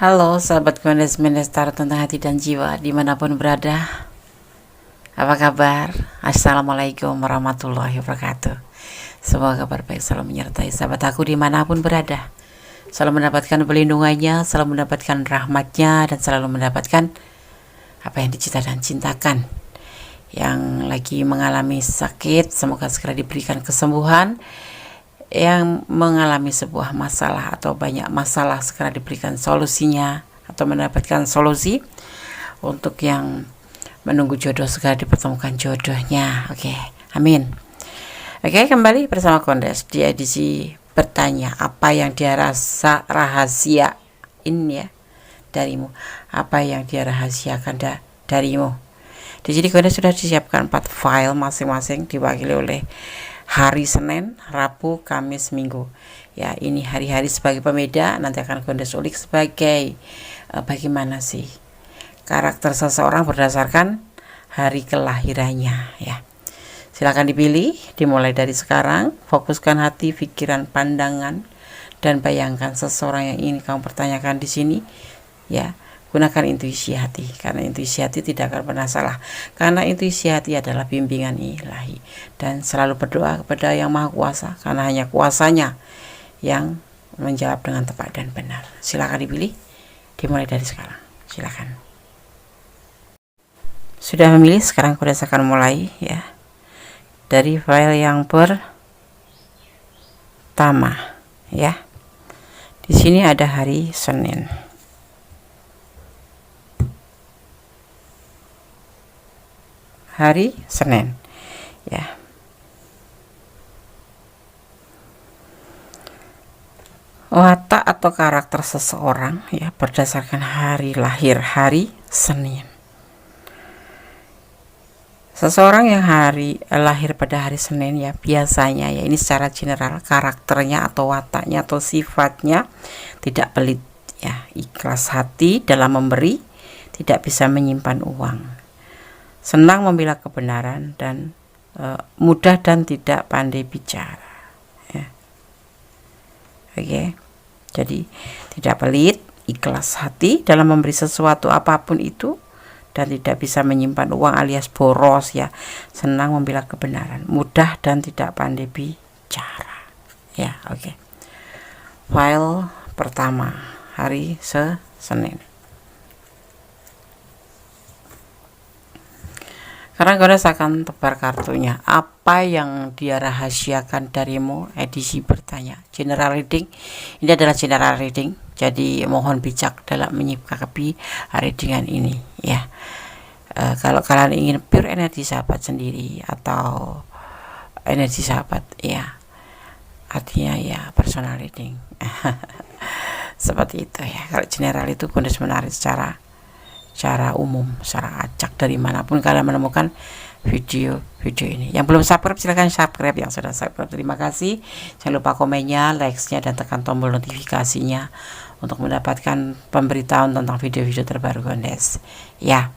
Halo sahabat Gondes Mendestar tentang hati dan jiwa dimanapun berada. Apa kabar? Assalamualaikum warahmatullahi wabarakatuh. Semoga kabar baik selalu menyertai sahabat aku dimanapun berada. Selalu mendapatkan perlindungannya, selalu mendapatkan rahmatnya, dan selalu mendapatkan apa yang dicita dan cintakan. Yang lagi mengalami sakit, semoga segera diberikan kesembuhan. Yang mengalami sebuah masalah atau banyak masalah segera diberikan solusinya atau mendapatkan solusi. Untuk yang menunggu jodoh segera dipertemukan jodohnya. Oke, amin. Oke, kembali bersama Kondes di edisi bertanya, apa yang dia rasa rahasiain ya darimu, apa yang dia rahasiakan darimu. Di sini Kondes sudah disiapkan 4 file masing-masing diwakili oleh hari Senin, Rabu, Kamis, Minggu. Ya, ini hari-hari sebagai pembeda, nanti akan Gondes ulik sebagai bagaimana sih karakter seseorang berdasarkan hari kelahirannya ya. Silakan dipilih, dimulai dari sekarang. Fokuskan hati, pikiran, pandangan, dan bayangkan seseorang yang ingin kamu pertanyakan di sini ya. Gunakan intuisi hati, karena intuisi hati tidak akan pernah salah. Karena intuisi hati adalah bimbingan ilahi. Dan selalu berdoa kepada Yang Maha Kuasa, karena hanya kuasanya yang menjawab dengan tepat dan benar. Silakan dipilih, dimulai dari sekarang. Silakan. Sudah memilih, sekarang sudah akan mulai ya. Dari file yang pertama ya. Di sini ada hari Senin. Hari Senin ya. Watak atau karakter seseorang ya berdasarkan hari lahir, hari Senin. Seseorang yang lahir pada hari Senin ya, biasanya ya, ini secara general karakternya atau wataknya atau sifatnya tidak pelit ya, ikhlas hati dalam memberi, tidak bisa menyimpan uang, senang membela kebenaran, dan mudah dan tidak pandai bicara ya. Oke. Jadi tidak pelit, ikhlas hati dalam memberi sesuatu apapun itu, dan tidak bisa menyimpan uang alias boros ya, senang membela kebenaran, mudah dan tidak pandai bicara ya. Oke. File pertama hari Senin. Sekarang Gondes akan tebar kartunya. Apa yang dia rahasiakan darimu? Edisi bertanya. General reading. Ini adalah general reading. Jadi mohon bijak dalam menyikapi readingan ini ya. Kalau kalian ingin pure energi sahabat sendiri atau energi sahabat ya, artinya ya personal reading. Seperti itu ya. Kalau general itu Gondes menarik secara umum, secara acak dari manapun kalian menemukan video ini. Yang belum subscribe silahkan subscribe, yang sudah subscribe terima kasih. Jangan lupa komennya, likes-nya, dan tekan tombol notifikasinya untuk mendapatkan pemberitahuan tentang video-video terbaru Gondes ya.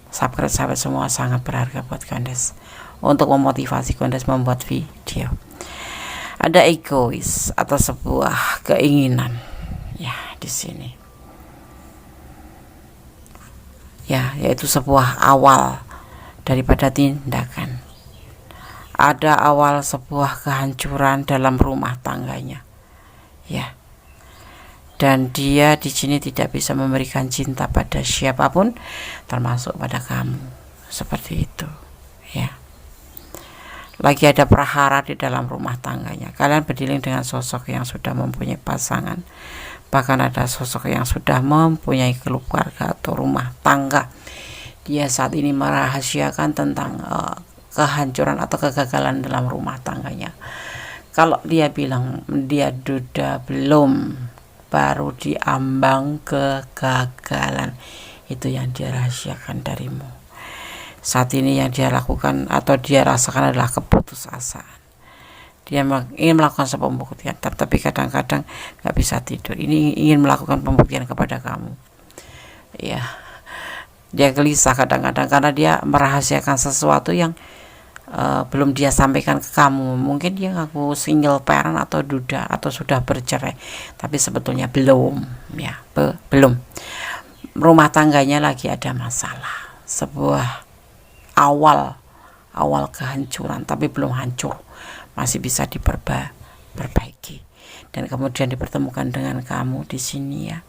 Subscribe sahabat semua sangat berharga buat Gondes untuk memotivasi Gondes membuat video. Ada egois atau sebuah keinginan ya di sini ya, yaitu sebuah awal daripada tindakan. Ada awal sebuah kehancuran dalam rumah tangganya ya, dan dia di sini tidak bisa memberikan cinta pada siapapun termasuk pada kamu, seperti itu ya. Lagi ada prahara di dalam rumah tangganya. Kalian berdealing dengan sosok yang sudah mempunyai pasangan, bahkan ada sosok yang sudah mempunyai keluarga atau rumah tangga. Dia saat ini merahasiakan tentang kehancuran atau kegagalan dalam rumah tangganya. Kalau dia bilang dia duda belum, baru diambang kegagalan, itu yang dia rahasiakan darimu. Saat ini yang dia lakukan atau dia rasakan adalah keputusasaan. Dia ingin melakukan sebuah pembuktian, tapi kadang-kadang nggak bisa tidur. Ini ingin melakukan pembuktian kepada kamu ya. Dia gelisah kadang-kadang karena dia merahasiakan sesuatu yang belum dia sampaikan ke kamu. Mungkin dia ngaku single parent atau duda atau sudah bercerai, tapi sebetulnya belum, ya, belum. Rumah tangganya lagi ada masalah, sebuah awal kehancuran, tapi belum hancur, masih bisa diperbaiki. Dan kemudian dipertemukan dengan kamu di sini, ya.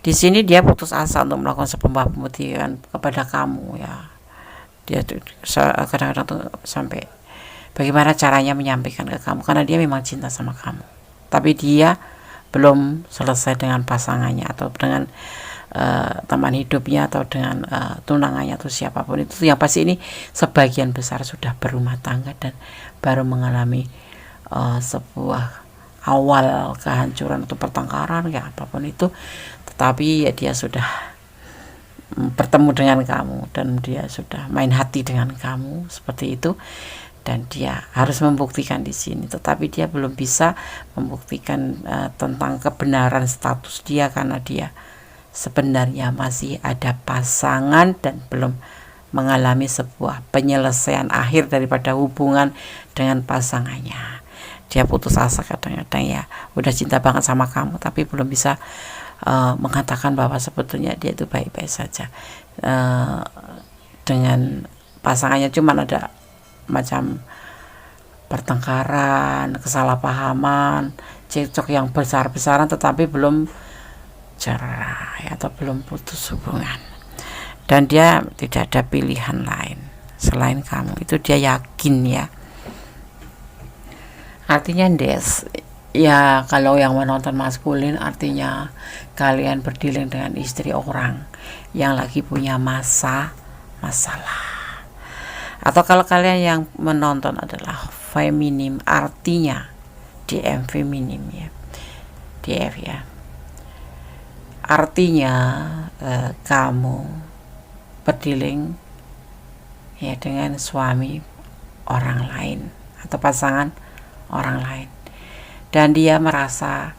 Di sini dia putus asa untuk melakukan sebuah pembuktian kepada kamu, ya. Dia kadang-kadang tuh sampai bagaimana caranya menyampaikan ke kamu, karena dia memang cinta sama kamu, tapi dia belum selesai dengan pasangannya atau dengan teman hidupnya atau dengan tunangannya atau siapapun itu. Yang pasti ini sebagian besar sudah berumah tangga dan baru mengalami sebuah awal kehancuran atau pertengkaran, ya apapun itu, tetapi ya dia sudah bertemu dengan kamu dan dia sudah main hati dengan kamu seperti itu, dan dia harus membuktikan di sini, tetapi dia belum bisa membuktikan tentang kebenaran status dia, karena dia sebenarnya masih ada pasangan dan belum mengalami sebuah penyelesaian akhir daripada hubungan dengan pasangannya. Dia putus asa kadang-kadang, ya, udah cinta banget sama kamu tapi belum bisa mengatakan bahwa sebetulnya dia itu baik-baik saja dengan pasangannya. Cuman ada macam pertengkaran, kesalahpahaman, cekcok yang besar-besaran, tetapi belum cerai atau belum putus hubungan, dan dia tidak ada pilihan lain selain kamu. Itu dia yakin, ya. Artinya Des, ya kalau yang menonton maskulin, artinya kalian berdealing dengan istri orang yang lagi punya masalah. Atau kalau kalian yang menonton adalah feminim, artinya DM feminim, ya, DF, ya, artinya kamu berdealing, ya, dengan suami orang lain atau pasangan orang lain, dan dia merasa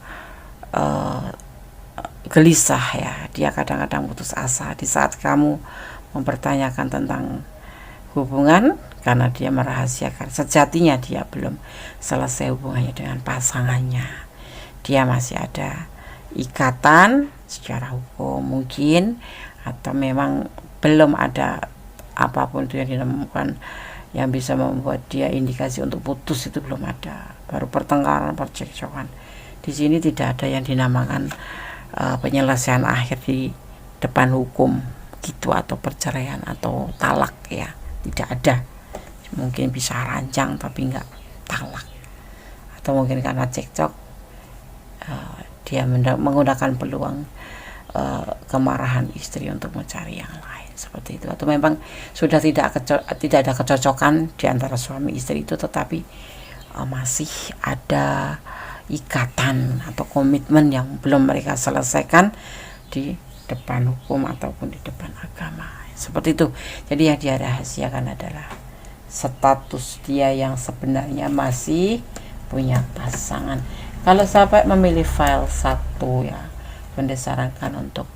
gelisah, ya. Dia kadang-kadang putus asa di saat kamu mempertanyakan tentang hubungan, karena dia merahasiakan sejatinya dia belum selesai hubungannya dengan pasangannya. Dia masih ada ikatan secara hukum mungkin, atau memang belum ada apapun itu yang ditemukan yang bisa membuat dia indikasi untuk putus, itu belum ada. Baru pertengkaran, percekcokan. Di sini tidak ada yang dinamakan penyelesaian akhir di depan hukum gitu, atau perceraian atau talak, ya, tidak ada. Mungkin bisa rancang tapi enggak talak, atau mungkin karena cekcok dia menggunakan peluang kemarahan istri untuk mencari yang lain, seperti itu. Atau memang sudah tidak ada kecocokan di antara suami istri itu, tetapi masih ada ikatan atau komitmen yang belum mereka selesaikan di depan hukum ataupun di depan agama, seperti itu. Jadi yang dia rahasiakan adalah status dia yang sebenarnya masih punya pasangan. Kalau sahabat memilih file 1, ya, Bunda sarankan untuk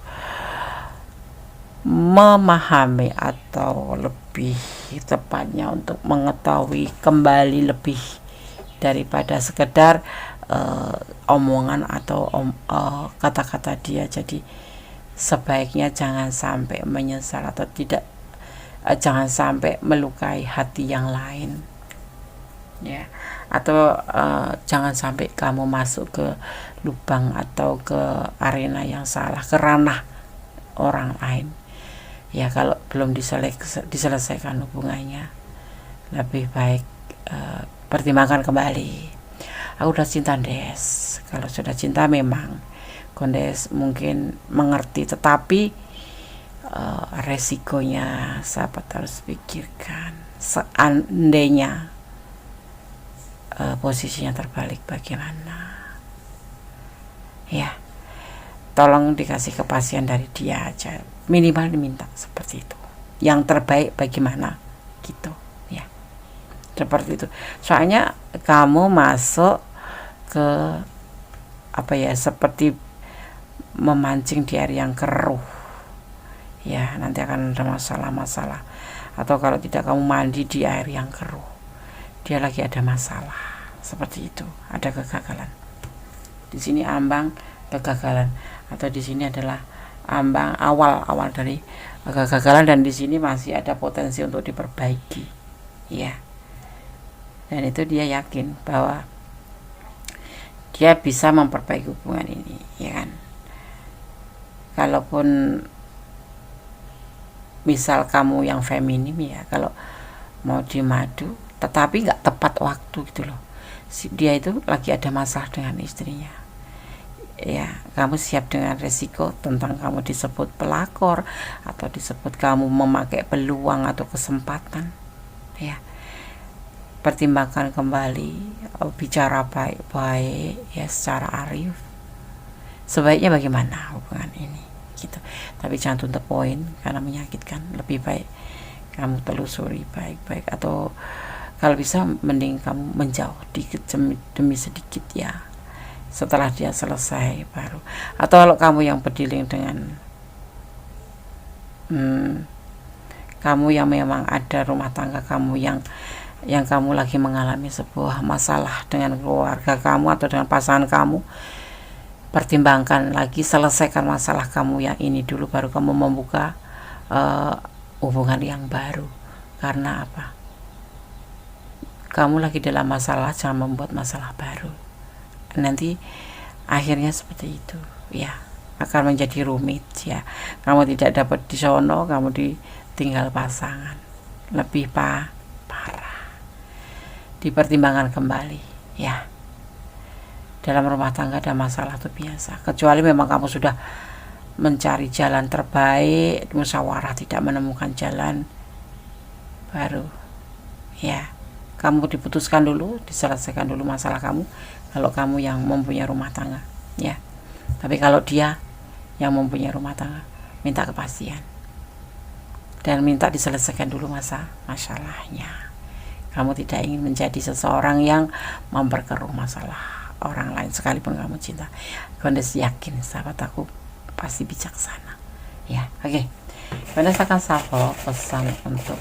memahami atau lebih tepatnya untuk mengetahui kembali lebih daripada sekedar omongan atau kata-kata dia. Jadi sebaiknya jangan sampai menyesal atau tidak, jangan sampai melukai hati yang lain, ya, atau jangan sampai kamu masuk ke lubang atau ke arena yang salah, ke ranah orang lain, ya. Kalau belum diselesaikan hubungannya, lebih baik pertimbangkan kembali. Aku udah cinta, Des. Kalau sudah cinta memang Kondes mungkin mengerti, tetapi resikonya sahabat harus pikirkan. Seandainya posisinya terbalik, bagaimana, ya. Tolong dikasih kepastian dari dia aja, minimal diminta seperti itu, yang terbaik bagaimana gitu, ya, seperti itu. Soalnya kamu masuk ke seperti memancing di air yang keruh, ya. Nanti akan ada masalah-masalah, atau kalau tidak kamu mandi di air yang keruh, dia lagi ada masalah seperti itu, ada kegagalan. Di sini ambang kegagalan, atau di sini adalah ambang awal dari kegagalan, dan di sini masih ada potensi untuk diperbaiki, ya. Dan itu dia yakin bahwa dia bisa memperbaiki hubungan ini, ya kan. Kalaupun misal kamu yang feminim, ya, kalau mau dimadu tetapi nggak tepat waktu gitu loh, dia itu lagi ada masalah dengan istrinya, ya, kamu siap dengan resiko tentang kamu disebut pelakor atau disebut kamu memakai peluang atau kesempatan, ya. Pertimbangkan kembali, bicara baik-baik, ya, secara arif, sebaiknya bagaimana hubungan ini gitu. Tapi jangan to the point karena menyakitkan. Lebih baik kamu telusuri baik-baik, atau kalau bisa mending kamu menjauh dikit demi sedikit, ya, setelah dia selesai baru. Atau kalau kamu yang berdealing dengan kamu yang memang ada rumah tangga kamu yang kamu lagi mengalami sebuah masalah dengan keluarga kamu atau dengan pasangan kamu, pertimbangkan lagi, selesaikan masalah kamu yang ini dulu, baru kamu membuka hubungan yang baru. Karena apa? Kamu lagi dalam masalah, jangan membuat masalah baru. Nanti akhirnya seperti itu, ya, akan menjadi rumit, ya. Kamu tidak dapat di sono, kamu ditinggal pasangan, lebih parah. Dipertimbangkan kembali, ya. Dalam rumah tangga ada masalah itu biasa, kecuali memang kamu sudah mencari jalan terbaik, musyawarah tidak menemukan jalan, baru, ya, kamu diputuskan dulu, diselesaikan dulu masalah kamu, kalau kamu yang mempunyai rumah tangga, ya. Tapi kalau dia yang mempunyai rumah tangga, minta kepastian dan minta diselesaikan dulu masalahnya. Kamu tidak ingin menjadi seseorang yang memperkeruh masalah orang lain sekalipun kamu cinta. Kondes yakin sahabat aku pasti bijaksana, ya. Oke, Kondes akan shuffle pesan untuk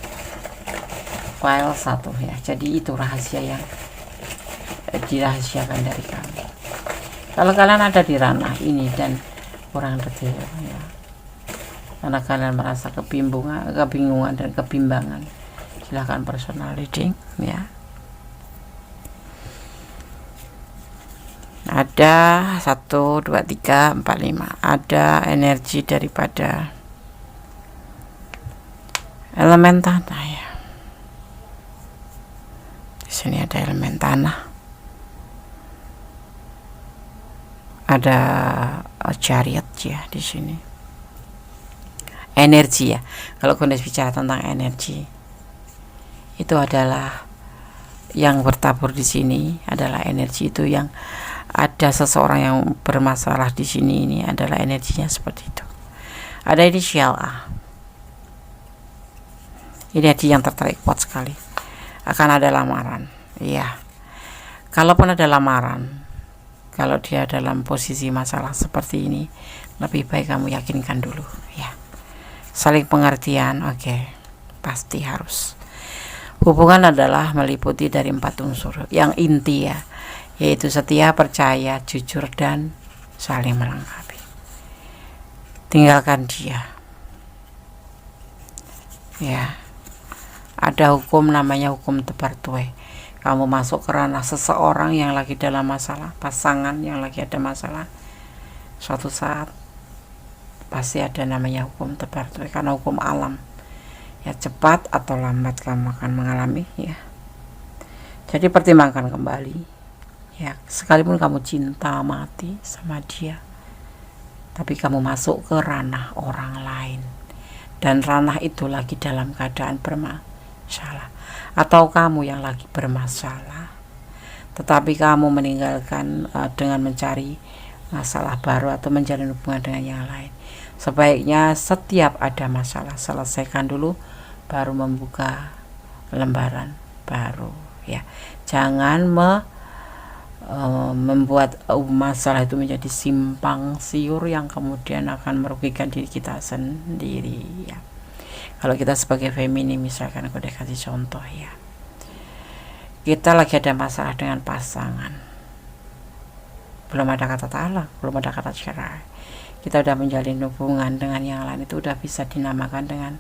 file 1, ya. Jadi itu rahasia yang dirahasiakan dari kami. Kalau kalian ada di ranah ini dan kurang detail, ya, karena kalian merasa kebingungan dan kebimbangan, silahkan personal reading, ya. Ada 1, 2, 3, 4, 5. Ada energi daripada elemen tanah, ya. Di sini ada elemen tanah. Ada chariot, ya, di sini. Energi, ya. Kalau Kondes bicara tentang energi, itu adalah yang bertabur di sini adalah energi itu yang ada seseorang yang bermasalah di sini, ini adalah energinya seperti itu. Ada inisial A. Ini energi yang tertarik kuat sekali. Akan ada lamaran, iya. Kalaupun ada lamaran, kalau dia dalam posisi masalah seperti ini, lebih baik kamu yakinkan dulu, ya. Saling pengertian, oke, pasti harus. Hubungan adalah meliputi dari 4 unsur yang inti, ya, yaitu setia, percaya, jujur, dan saling melengkapi. Tinggalkan dia, ya. Ada hukum namanya hukum tebar tuai. Kamu masuk ke ranah seseorang yang lagi dalam masalah, pasangan yang lagi ada masalah, suatu saat pasti ada namanya hukum tebar tuai, karena hukum alam, ya, cepat atau lambat kamu akan mengalami, ya. Jadi pertimbangkan kembali, ya, sekalipun kamu cinta mati sama dia, tapi kamu masuk ke ranah orang lain, dan ranah itu lagi dalam keadaan bermasalah, atau kamu yang lagi bermasalah, tetapi kamu meninggalkan dengan mencari masalah baru atau menjalin hubungan dengan yang lain. Sebaiknya setiap ada masalah selesaikan dulu, baru membuka lembaran baru, ya. Jangan membuat masalah itu menjadi simpang siur yang kemudian akan merugikan diri kita sendiri, ya. Kalau kita sebagai feminim, misalkan aku udah kasih contoh ya, kita lagi ada masalah dengan pasangan, belum ada kata talak, belum ada kata cerai, kita udah menjalin hubungan dengan yang lain, itu udah bisa dinamakan dengan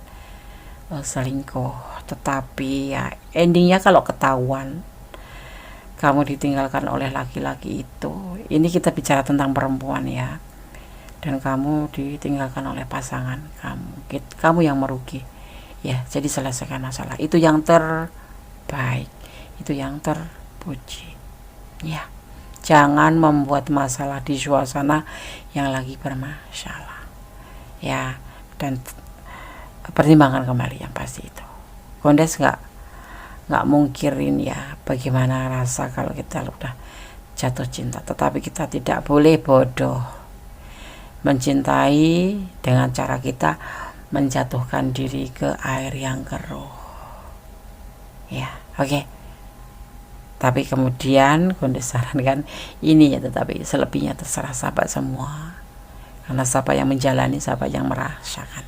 selingkuh. Tetapi ya endingnya kalau ketahuan kamu ditinggalkan oleh laki-laki itu, ini kita bicara tentang perempuan ya, dan kamu ditinggalkan oleh pasangan kamu yang merugi ya. Jadi selesaikan masalah, itu yang terbaik, itu yang terpuji ya. Jangan membuat masalah di suasana yang lagi bermasalah ya, dan pertimbangkan kembali yang pasti itu. Gondes nggak mungkirin ya bagaimana rasa kalau kita udah jatuh cinta, tetapi kita tidak boleh bodoh mencintai dengan cara kita menjatuhkan diri ke air yang keruh ya. Oke. Tapi kemudian Gondes sarankan ini ya, tetapi selebihnya terserah sahabat semua, karena siapa yang menjalani, siapa yang merasakan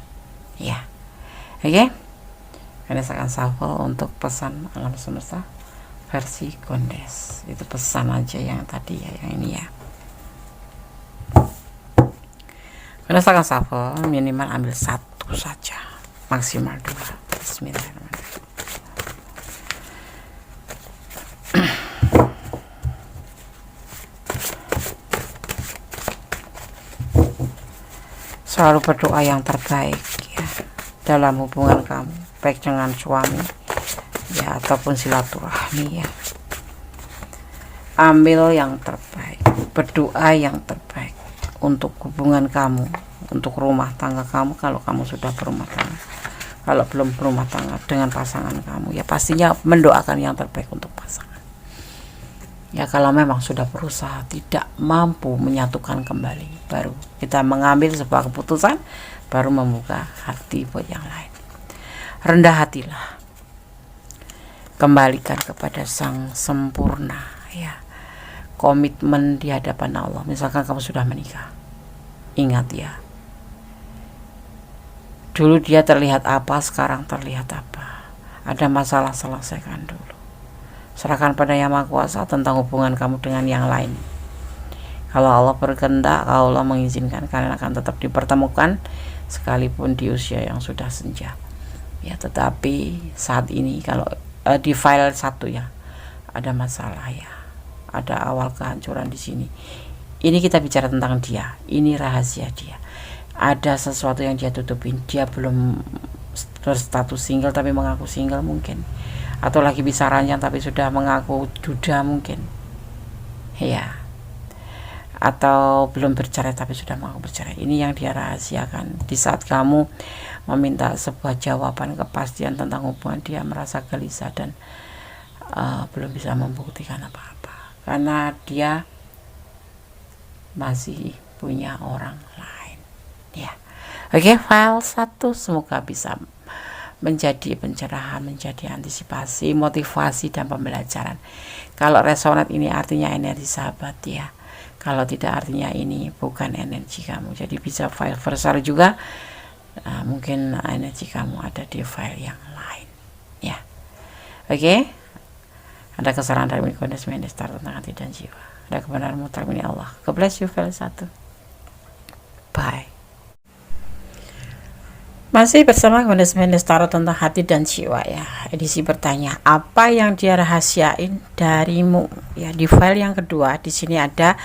ya. Oke. Gondes akan shuffle untuk pesan alam semesta versi Gondes. Itu pesan aja yang tadi ya, yang ini ya. Gondes akan shuffle, minimal ambil satu saja, maksimal 2. Bismillahirrahmanirrahim. Selalu berdoa yang terbaik ya dalam hubungan kamu, baik dengan suami ya ataupun silaturahmi ya. Ambil yang terbaik, berdoa yang terbaik untuk hubungan kamu, untuk rumah tangga kamu. Kalau kamu sudah berumah tangga, kalau belum berumah tangga dengan pasangan kamu ya, pastinya mendoakan yang terbaik untuk pasangan ya. Kalau memang sudah berusaha tidak mampu menyatukan kembali, baru kita mengambil sebuah keputusan, baru membuka hati buat yang lain. Rendah hatilah, kembalikan kepada Sang Sempurna ya. Komitmen di hadapan Allah. Misalkan kamu sudah menikah, ingat ya, dulu dia terlihat apa, sekarang terlihat apa. Ada masalah, selesaikan dulu. Serahkan pada Yang Maha Kuasa tentang hubungan kamu dengan yang lain. Kalau Allah berkehendak, kalau Allah mengizinkan, kalian akan tetap dipertemukan sekalipun di usia yang sudah senja ya. Tetapi saat ini kalau di file 1 ya, ada masalah ya, ada awal kehancuran di sini. Ini kita bicara tentang dia, ini rahasia dia. Ada sesuatu yang dia tutupin, dia belum berstatus single tapi mengaku single mungkin, atau lagi bisa ranjang tapi sudah mengaku duda mungkin ya, atau belum bercerai tapi sudah mau bercerai. Ini yang dia rahasiakan. Di saat kamu meminta sebuah jawaban, kepastian tentang hubungan, dia merasa gelisah dan belum bisa membuktikan apa-apa, karena dia masih punya orang lain ya. Oke, file 1 semoga bisa menjadi pencerahan, menjadi antisipasi, motivasi, dan pembelajaran. Kalau resonat ini artinya energi sahabat ya, kalau tidak artinya ini bukan energi kamu. Jadi bisa file versal juga, mungkin energi kamu ada di file yang lain ya. Oke. Ada kesalahan dari Gondes Mendestar tentang hati dan jiwa, ada kebenaran mutlak milik Allah. God bless you file 1. Bye. Masih bersama Gondes Mendestar tentang hati dan jiwa ya. Edisi bertanya, apa yang dia rahasiain darimu ya. Di file yang kedua di sini ada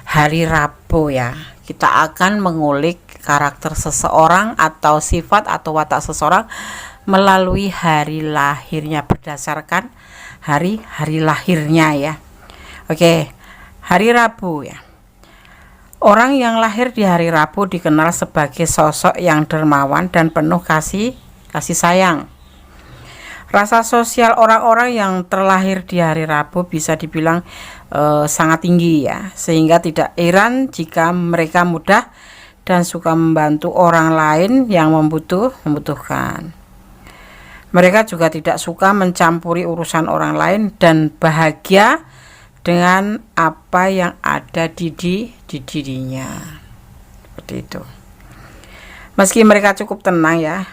hari Rabu ya. Kita akan mengulik karakter seseorang atau sifat atau watak seseorang melalui hari lahirnya, berdasarkan hari lahirnya ya. Oke, hari Rabu ya. Orang yang lahir di hari Rabu dikenal sebagai sosok yang dermawan dan penuh kasih sayang. Rasa sosial orang-orang yang terlahir di hari Rabu bisa dibilang sangat tinggi ya, sehingga tidak heran jika mereka mudah dan suka membantu orang lain yang membutuhkan. Mereka juga tidak suka mencampuri urusan orang lain dan bahagia dengan apa yang ada di dirinya. Seperti itu. Meski mereka cukup tenang ya,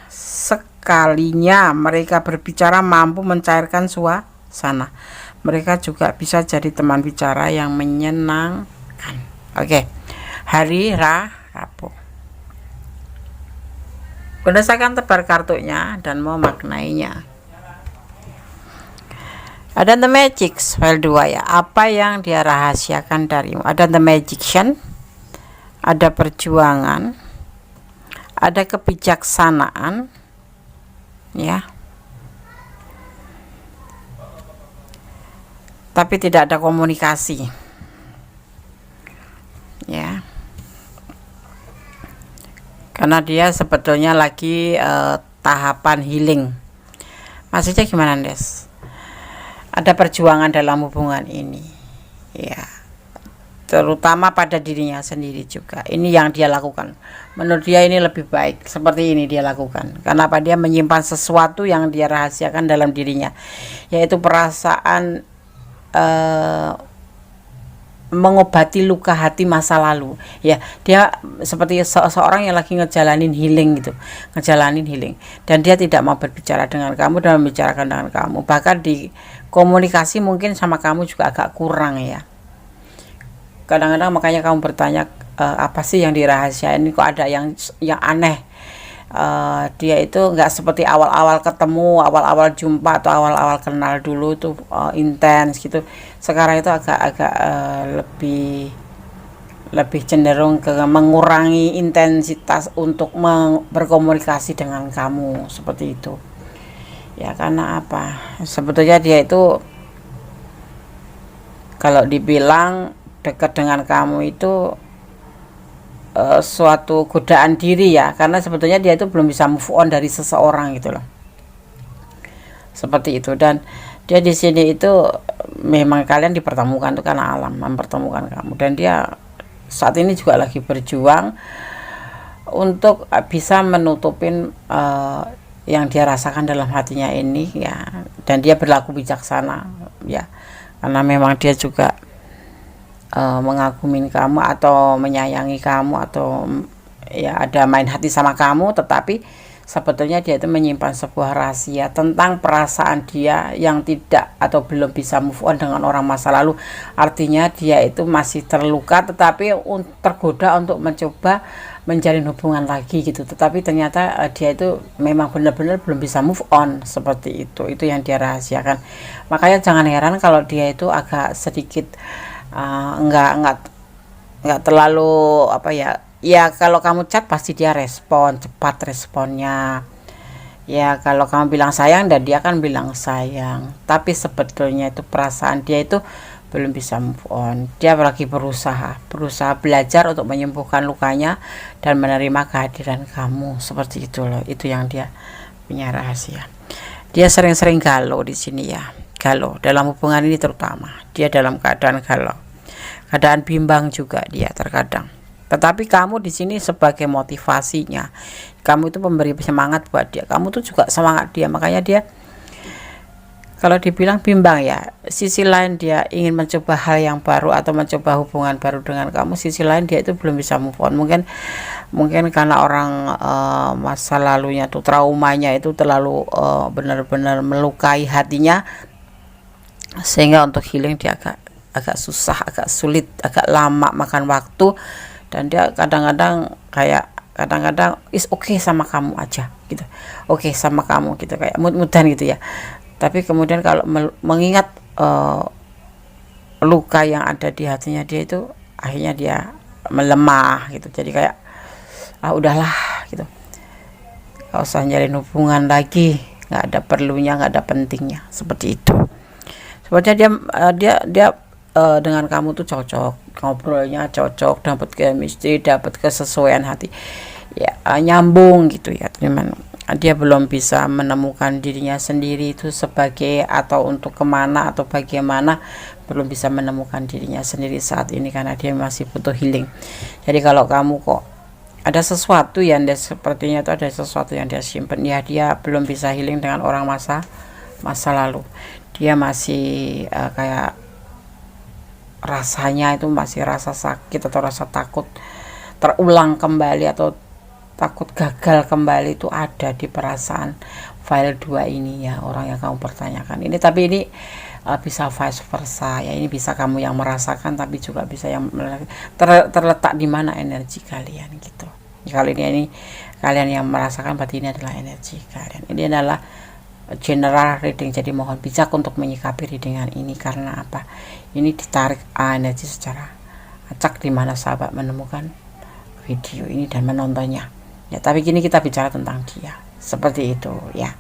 kalinya mereka berbicara mampu mencairkan suasana. Mereka juga bisa jadi teman bicara yang menyenangkan. Oke. Hari Rabu. Berdasarkan tebar kartunya dan memaknainya. Ada The Magic file 2 ya. Apa yang dia rahasiakan darimu? Ada The Magician, ada perjuangan, ada kebijaksanaan, ya. Tapi tidak ada komunikasi, ya. Karena dia sebetulnya lagi tahapan healing. Maksudnya gimana, Des? Ada perjuangan dalam hubungan ini, ya, terutama pada dirinya sendiri juga. Ini yang dia lakukan. Menurut dia ini lebih baik seperti ini dia lakukan. Kenapa? Dia menyimpan sesuatu yang dia rahasiakan dalam dirinya, yaitu perasaan mengobati luka hati masa lalu, ya. Dia seperti seorang yang lagi ngejalanin healing gitu, dan dia tidak mau berbicara dengan kamu dan membicarakan dengan kamu. Bahkan di komunikasi mungkin sama kamu juga agak kurang, ya. Kadang-kadang makanya kamu bertanya, apa sih yang dirahasiain, kok ada yang aneh. Dia itu nggak seperti awal-awal ketemu, awal-awal jumpa atau awal-awal kenal dulu tuh intens gitu. Sekarang itu agak lebih cenderung ke mengurangi intensitas untuk berkomunikasi dengan kamu, seperti itu. Ya, karena apa? Sebetulnya dia itu kalau dibilang dekat dengan kamu itu suatu godaan diri, ya, karena sebetulnya dia itu belum bisa move on dari seseorang gitu loh, seperti itu. Dan dia di sini itu memang kalian dipertemukan tuh karena alam mempertemukan kamu, dan dia saat ini juga lagi berjuang untuk bisa menutupin yang dia rasakan dalam hatinya ini, ya. Dan dia berlaku bijaksana, ya, karena memang dia juga mengagumi kamu atau menyayangi kamu, atau ya ada main hati sama kamu, tetapi sebetulnya dia itu menyimpan sebuah rahasia tentang perasaan dia yang tidak atau belum bisa move on dengan orang masa lalu. Artinya dia itu masih terluka tetapi tergoda untuk mencoba menjalin hubungan lagi gitu, tetapi ternyata dia itu memang benar-benar belum bisa move on, seperti itu yang dia rahasiakan. Makanya jangan heran kalau dia itu agak sedikit nggak terlalu apa ya, kalau kamu chat pasti dia respon cepat responnya, ya. Kalau kamu bilang sayang dan dia kan bilang sayang, tapi sebetulnya itu perasaan dia itu belum bisa move on. Dia lagi berusaha belajar untuk menyembuhkan lukanya dan menerima kehadiran kamu, seperti itu loh. Itu yang dia punya rahasia. Dia sering-sering galau di sini, ya. Galau dalam hubungan ini, terutama dia dalam keadaan galau, keadaan bimbang juga dia terkadang. Tetapi kamu di sini sebagai motivasinya, kamu itu memberi semangat buat dia, kamu tuh juga semangat dia. Makanya dia kalau dibilang bimbang, ya, sisi lain dia ingin mencoba hal yang baru atau mencoba hubungan baru dengan kamu, sisi lain dia itu belum bisa move on. Mungkin karena orang masa lalunya tuh, traumanya itu terlalu benar-benar melukai hatinya, sehingga untuk healing dia agak susah, agak sulit, agak lama, makan waktu. Dan dia kadang-kadang is okay sama kamu aja gitu, okay sama kamu gitu, kayak mud-mudan gitu, ya. Tapi kemudian kalau mengingat luka yang ada di hatinya dia itu, akhirnya dia melemah gitu. Jadi kayak udahlah gitu, gak usah nyari hubungan lagi, nggak ada perlunya, nggak ada pentingnya, seperti itu. Sebetulnya dia dengan kamu tuh cocok, ngobrolnya cocok, dapat chemistry, dapat kesesuaian hati, ya, nyambung gitu, ya. Cuman dia belum bisa menemukan dirinya sendiri itu sebagai atau untuk kemana atau bagaimana, belum bisa menemukan dirinya sendiri saat ini karena dia masih butuh healing. Jadi kalau kamu kok ada sesuatu yang dia sepertinya itu ada sesuatu yang dia simpen, ya, dia belum bisa healing dengan orang masa lalu. Dia masih kayak rasanya itu masih rasa sakit atau rasa takut terulang kembali, atau takut gagal kembali itu ada di perasaan file 2 ini ya, orang yang kamu pertanyakan ini. Tapi ini bisa vice versa ya, ini bisa kamu yang merasakan tapi juga bisa yang terletak di mana energi kalian gitu. Kalau ini kalian yang merasakan, berarti ini adalah energi kalian. Ini adalah general reading, jadi mohon bijak untuk menyikapi readingan ini. Karena apa? Ini ditarik energi secara acak di mana sahabat menemukan video ini dan menontonnya ya. Tapi kini kita bicara tentang dia, seperti itu ya.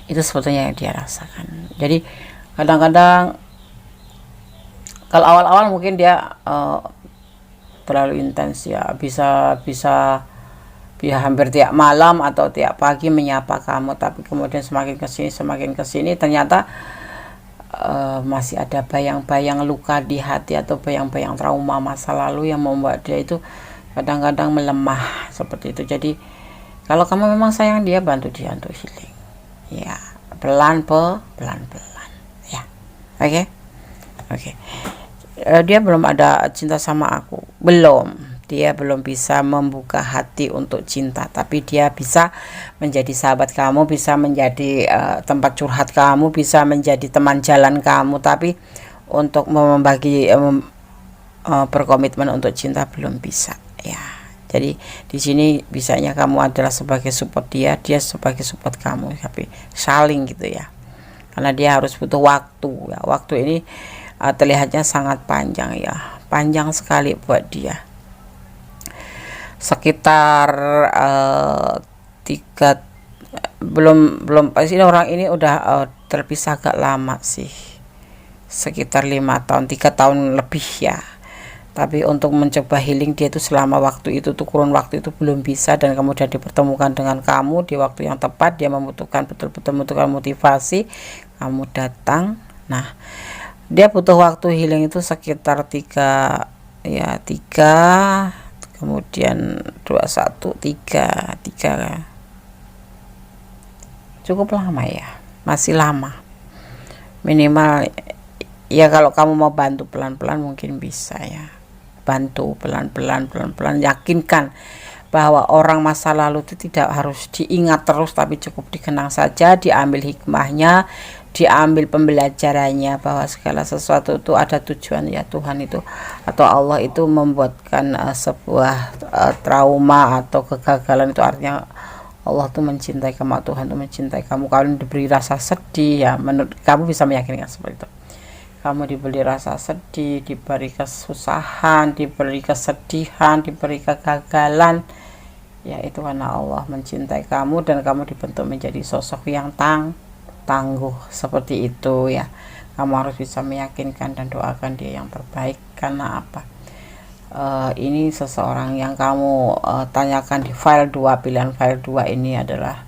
Itu sebetulnya yang dia rasakan. Jadi kadang-kadang kalau awal-awal mungkin dia terlalu intens ya, bisa hampir tiap malam atau tiap pagi menyapa kamu. Tapi kemudian semakin kesini ternyata masih ada bayang-bayang luka di hati atau bayang-bayang trauma masa lalu yang membuat dia itu kadang-kadang melemah seperti itu. Jadi kalau kamu memang sayang dia, bantu dia untuk healing ya, pelan ya. Oke. Dia belum ada cinta sama aku, dia belum bisa membuka hati untuk cinta, tapi dia bisa menjadi sahabat kamu, bisa menjadi tempat curhat kamu, bisa menjadi teman jalan kamu. Tapi untuk membagi berkomitmen untuk cinta belum bisa ya. Jadi di sini bisanya kamu adalah sebagai support dia sebagai support kamu, tapi saling gitu ya. Karena dia harus butuh waktu ya. Waktu ini terlihatnya sangat panjang ya, panjang sekali buat dia. Sekitar belum pasti orang ini udah terpisah agak lama sih, sekitar 5 tahun 3 tahun lebih ya. Tapi untuk mencoba healing dia itu selama waktu itu tuh, kurun waktu itu belum bisa, dan kemudian dipertemukan dengan kamu di waktu yang tepat. Dia membutuhkan betul-betul membutuhkan motivasi, kamu datang. Nah, dia butuh waktu healing itu sekitar 3 kemudian 21 3 cukup lama ya, masih lama. Minimal ya, kalau kamu mau bantu pelan-pelan mungkin bisa ya. Bantu pelan-pelan, yakinkan bahwa orang masa lalu itu tidak harus diingat terus, tapi cukup dikenang saja, diambil hikmahnya, diambil pembelajarannya, bahwa segala sesuatu itu ada tujuan ya. Tuhan itu atau Allah itu membuatkan sebuah trauma atau kegagalan, itu artinya Allah tuh mencintai kamu, Tuhan tuh mencintai kamu. Kalau diberi rasa sedih ya, menurut kamu bisa meyakinkan seperti itu. Kamu diberi rasa sedih, diberi kesusahan, diberi kesedihan, diberi kegagalan ya, itu karena Allah mencintai kamu dan kamu dibentuk menjadi sosok yang tangguh seperti itu ya. Kamu harus bisa meyakinkan dan doakan dia yang terbaik. Karena apa? Ini seseorang yang kamu tanyakan di file 2, pilihan file 2 ini adalah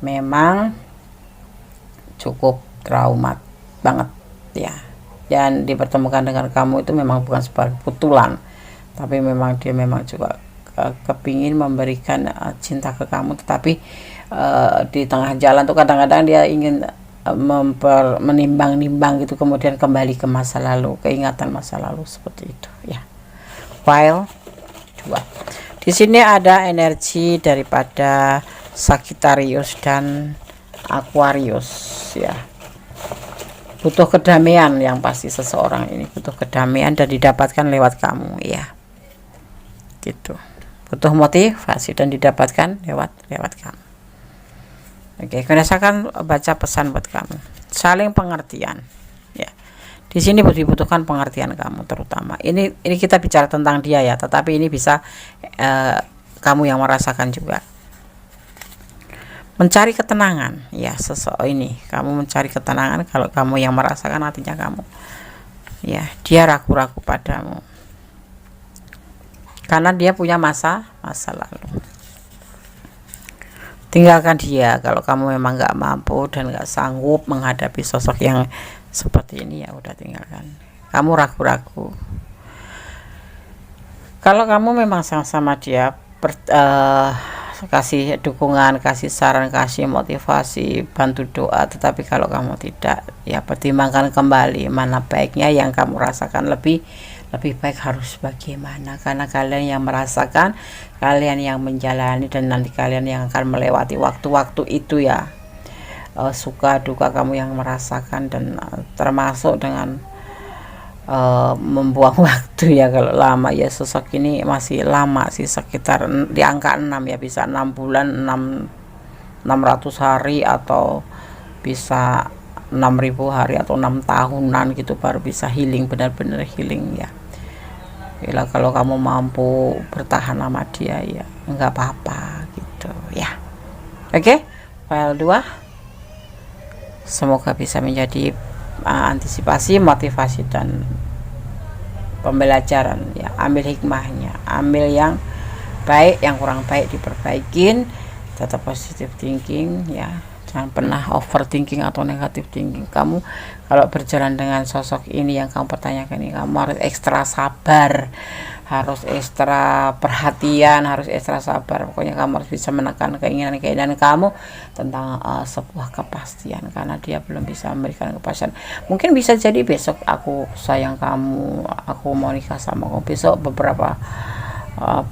memang cukup traumat banget ya, dan dipertemukan dengan kamu itu memang bukan sebuah kebetulan, tapi memang dia memang juga kepingin memberikan cinta ke kamu. Tetapi di tengah jalan tuh kadang-kadang dia ingin menimbang-nimbang gitu, kemudian kembali ke masa lalu, keingatan masa lalu seperti itu ya. File 2. Di sini ada energi daripada Sagittarius dan Aquarius ya. Butuh kedamaian yang pasti, seseorang ini butuh kedamaian dan didapatkan lewat kamu ya. Gitu. Butuh motivasi dan didapatkan lewat kamu. Oke, saya baca pesan buat kamu. Saling pengertian ya. Di sini dibutuhkan pengertian kamu terutama. Ini kita bicara tentang dia ya, tetapi ini bisa kamu yang merasakan juga. Mencari ketenangan ya, ini kamu mencari ketenangan. Kalau kamu yang merasakan, artinya kamu ya, dia ragu-ragu padamu karena dia punya masa lalu. Tinggalkan dia. Kalau kamu memang nggak mampu dan nggak sanggup menghadapi sosok yang seperti ini, ya udah tinggalkan. Kamu ragu-ragu. Kalau kamu memang sama dia, kasih dukungan, kasih saran, kasih motivasi, bantu doa. Tetapi kalau kamu tidak, ya pertimbangkan kembali mana baiknya yang kamu rasakan lebih lebih baik harus bagaimana, karena kalian yang merasakan, kalian yang menjalani, dan nanti kalian yang akan melewati waktu-waktu itu ya. Suka duka kamu yang merasakan, dan termasuk dengan membuang waktu ya. Kalau lama ya, sosok ini masih lama sih, sekitar di angka 6 ya, bisa 6 bulan, 600 hari, atau bisa 6.000 hari, atau 6 tahunan gitu baru bisa healing, benar-benar healing ya. Bila kalau kamu mampu bertahan sama dia ya nggak apa-apa gitu ya. Oke, file 2 semoga bisa menjadi antisipasi, motivasi, dan pembelajaran ya. Ambil hikmahnya, ambil yang baik, yang kurang baik diperbaikin, tetap positive thinking ya. Jangan pernah overthinking atau negative thinking. Kamu kalau berjalan dengan sosok ini yang kamu pertanyakan ini, kamu harus ekstra sabar, harus ekstra perhatian, harus ekstra sabar. Pokoknya kamu harus bisa menekan keinginan kamu tentang sebuah kepastian, karena dia belum bisa memberikan kepastian. Mungkin bisa jadi besok aku sayang kamu, aku mau nikah sama kamu, besok beberapa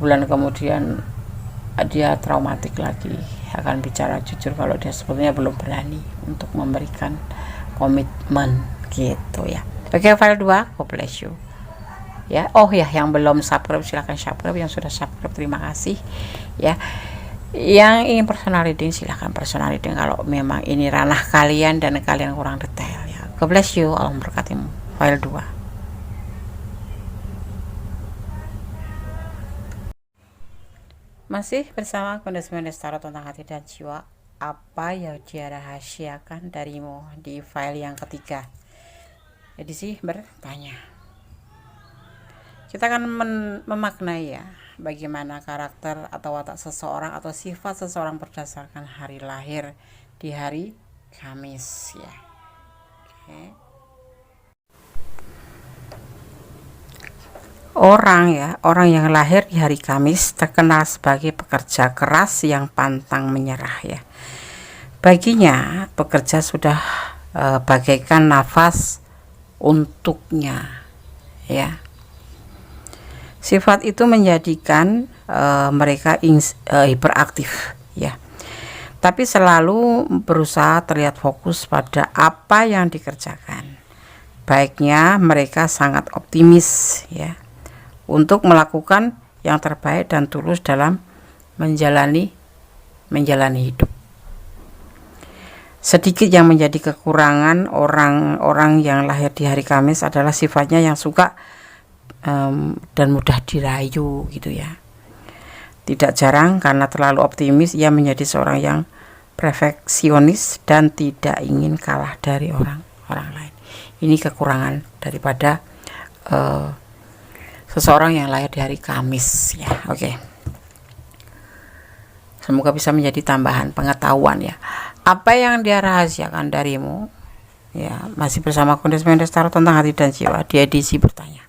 bulan kemudian dia traumatik lagi, akan bicara jujur kalau dia sebetulnya belum berani untuk memberikan komitmen gitu ya. Oke, file 2, God bless you ya. Oh ya, yang belum subscribe silahkan subscribe, yang sudah subscribe terima kasih ya. Yang ingin personal reading silahkan personal reading kalau memang ini ranah kalian dan kalian kurang detail ya. God bless you, Allah memberkatimu. File 2. Masih bersama Kondis Tarot tentang hati dan jiwa. Apa yang dia rahasiakan darimu di file yang ketiga. Jadi sih bertanya. Kita akan memaknai ya, bagaimana karakter atau watak seseorang atau sifat seseorang berdasarkan hari lahir di hari Kamis ya. Oke. Orang yang lahir di hari Kamis terkenal sebagai pekerja keras yang pantang menyerah ya. Baginya bekerja sudah bagaikan nafas untuknya ya. Sifat itu menjadikan mereka hiperaktif ya. Tapi selalu berusaha terlihat fokus pada apa yang dikerjakan. Baiknya mereka sangat optimis ya, untuk melakukan yang terbaik dan tulus dalam menjalani hidup. Sedikit yang menjadi kekurangan orang-orang yang lahir di hari Kamis adalah sifatnya yang suka dan mudah dirayu gitu ya. Tidak jarang karena terlalu optimis ia menjadi seorang yang perfeksionis dan tidak ingin kalah dari orang lain. Ini kekurangan daripada seseorang yang lahir di hari Kamis ya. Oke. Semoga bisa menjadi tambahan pengetahuan ya. Apa yang dia rahasiakan darimu ya. Masih bersama Kondis Tarot tentang hati dan jiwa di edisi bertanya.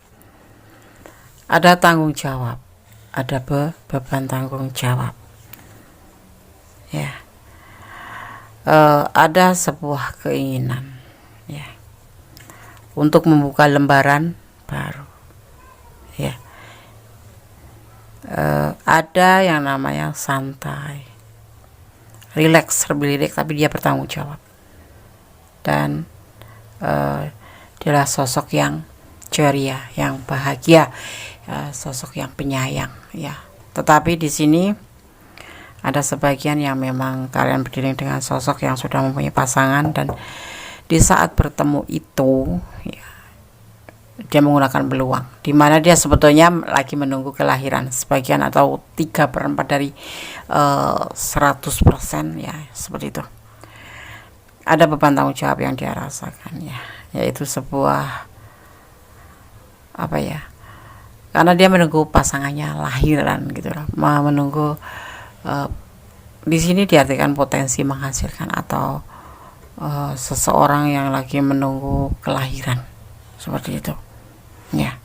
Ada tanggung jawab, ada beban tanggung jawab ya. Ada sebuah keinginan ya untuk membuka lembaran baru ya. Ada yang namanya santai, relax, tapi dia bertanggung jawab, dan dia adalah sosok yang ceria, yang bahagia, sosok yang penyayang ya. Tetapi di sini ada sebagian yang memang kalian berdiri dengan sosok yang sudah mempunyai pasangan, dan di saat bertemu itu ya, dia menggunakan beruang, di mana dia sebetulnya lagi menunggu kelahiran sebagian atau 3/4 dari 100% ya, seperti itu. Ada beban tanggung jawab yang dia rasakan ya, yaitu sebuah apa ya, karena dia menunggu pasangannya lahiran gitu loh, menunggu di sini diartikan potensi menghasilkan atau seseorang yang lagi menunggu kelahiran seperti itu ya.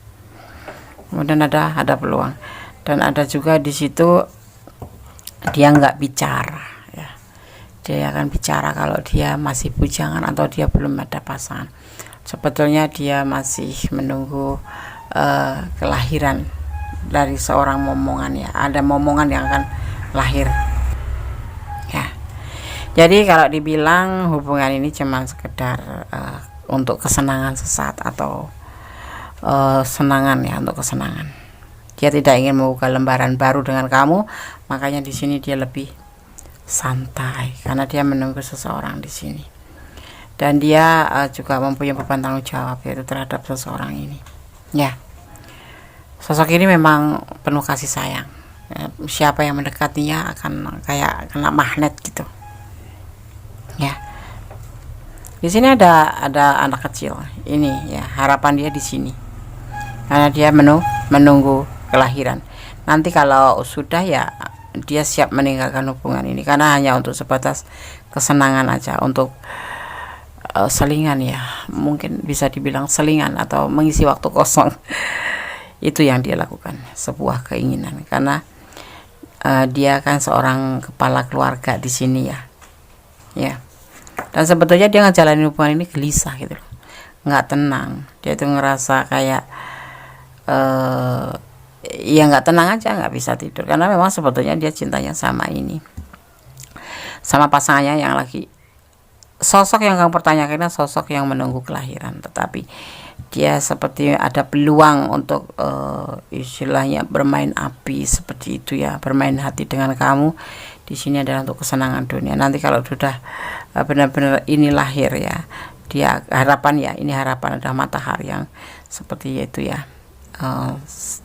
Kemudian ada peluang, dan ada juga di situ dia nggak bicara ya. Dia akan bicara kalau dia masih bujangan atau dia belum ada pasangan. Sebetulnya dia masih menunggu kelahiran dari seorang momongan ya. Ada momongan yang akan lahir ya. Jadi kalau dibilang hubungan ini cuma sekedar untuk kesenangan sesaat atau senangan ya, untuk kesenangan. Dia tidak ingin membuka lembaran baru dengan kamu, makanya di sini dia lebih santai karena dia menunggu seseorang di sini. Dan dia juga mempunyai beban tanggung jawab yaitu terhadap seseorang ini. Ya. Sosok ini memang penuh kasih sayang. Siapa yang mendekatinya akan kayak kena magnet gitu. Ya. Di sini ada anak kecil. Ini ya, harapan dia di sini. Karena dia menunggu kelahiran. Nanti kalau sudah ya dia siap meninggalkan hubungan ini karena hanya untuk sebatas kesenangan aja, untuk selingan ya. Mungkin bisa dibilang selingan atau mengisi waktu kosong. Itu yang dia lakukan, sebuah keinginan karena dia kan seorang kepala keluarga di sini ya. Ya. Dan sebetulnya dia ngejalanin hubungan ini gelisah gitu loh. Nggak tenang. Dia itu ngerasa kayak ya nggak tenang aja, nggak bisa tidur karena memang sebetulnya dia cintanya sama ini, sama pasangannya yang lagi. Sosok yang kamu pertanyakan sosok yang menunggu kelahiran, tetapi dia seperti ada peluang untuk istilahnya bermain api seperti itu ya, bermain hati dengan kamu. Di sini adalah untuk kesenangan dunia. Nanti kalau sudah benar-benar ini lahir ya, dia harapan ya, ini harapan ada matahari yang seperti itu ya,